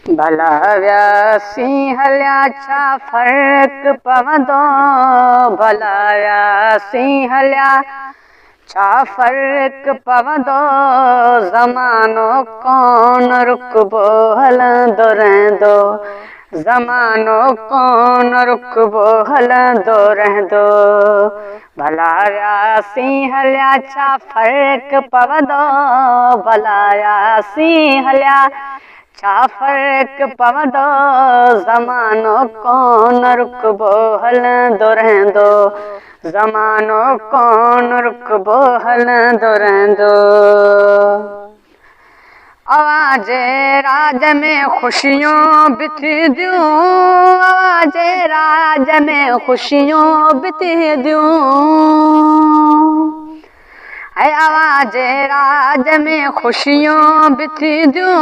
भला व्यासी हलिया छा फर्क पवंदो, भला व्यासी हलिया छा फर्क पवंदो, ज़मानो कोन रुकबो हलंदो रहंदो, ज़मानो कोन रुकबो हलंदो रहंदो। भला व्यासी हलिया छा फर्क पवंदो, भला व्यासी हलिया छा फर्क पवंदो, ज़मानो कोन रुकबो हलंदो रहंदो, ज़मानो कोन रुकबो हलंदो रहंदो। आवाज़े राज में ख़ुशियूं बि थींदियूं, आवाज़े राज में ख़ुशियूं बि थींदियूं, आवाज़े राज में ख़ुशियूं बि थींदियूं,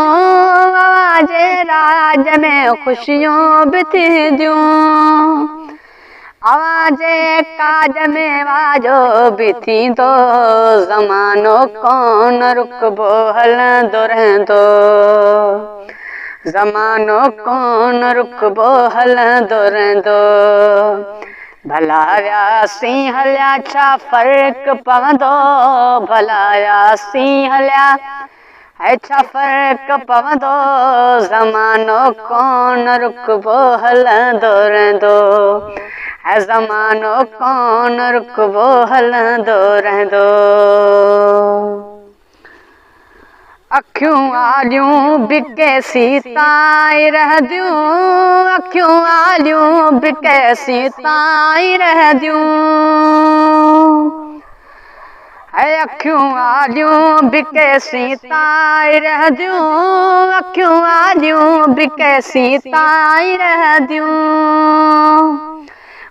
आवाज़े राज में ख़ुशियूं बि थींदियूं, आवाज़े काज में वाजो बि थींदो, ज़मानो कोन रुकबो हलंदो रहंदो, ज़मानो कोन रुकबो हलंदो रहंदो। भला व्यासी हलिया छा फर्क पवंदो, भला व्यासी हलिया छा फर्क पवंदो, ज़मानो कोन रुकबो हलंदो रहंदो, ज़मानो कोन रुकबो हलंदो रहंदो। अखियूं आलियूं बि कैसी ताईं रहंदियूं, अखियूं आलियूं बि कैसी ताईं रहंदियूं, अखियूं आलियूं बि कैसी ताईं रहंदियूं, अखियूं आलियूं बि कैसी ताईं रहंदियूं।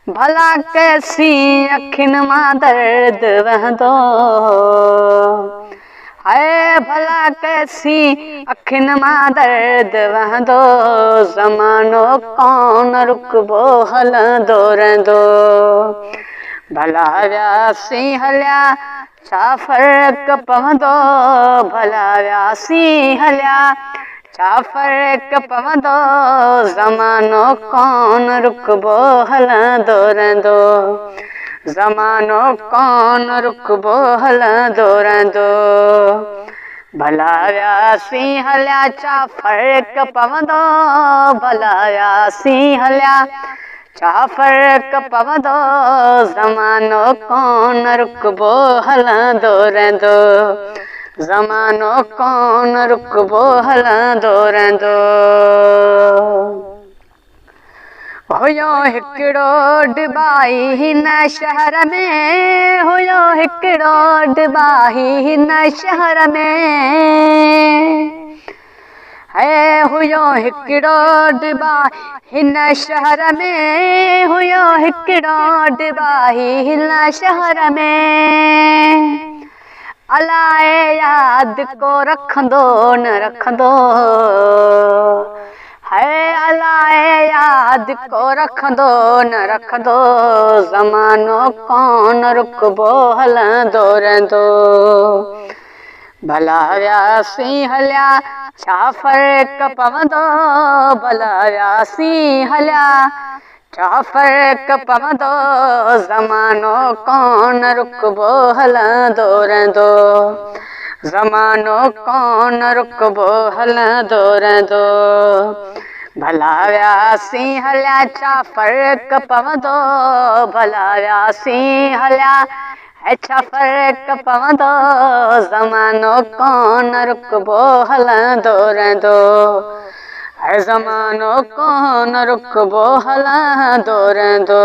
भला कैसी अखियुनि मां दर्द वहंदो, भला कैसी अखियुनि मां दर्द वहंदो, ज़मानो कोन रुकबो हलंदो रहंदो। भला व्यासी हलिया छा फर्क पवंदो, भला व्यासी हलिया छा फर्क पवंदो, ज़मानो कोन रुकबो हलंदो रहंदो, ज़मानो कोन रुकबो हलंदो रहंदो। भला व्यासी हलिया छा फर्क पवंदो, भला व्यासी हलिया छा फर्क पवंदो, ज़मानो कोन रुकबो हलंदो रहंदो, ज़मानो कोन रुकबो हलंदो रहंदो। हुयो हिकिड़ो डिबाई हिन शहर में, हुयो हिकिड़ो डिबाई हिन शहर में, हुयो हिकिड़ो डिबाई हिन शहर में, हुयो हिकिड़ो डिबाई हिन शहर में, अलाए यादि को रखंदो न रखंदो, अलाए यादि को रखंदो न रखंदो, ज़मानो कोन रुकबो हलंदो रहंदो। भला व्यासी हलिया छा फर्क पवंदो, भला व्यासी हलिया छा फर्क पवंदो, ज़मानो कोन रुकबो हलंदो रहंदो, ज़मानो कोन रुकबो हलंदो रहंदो। भला व्यासी हलिया छा फर्क पवंदो, भला व्यासी हलिया छा फर्क पवंदो, ज़मानो कोन रुकबो हलंदो रहंदो, ज़मानो कोन रुकबो हलंदो रहंदो।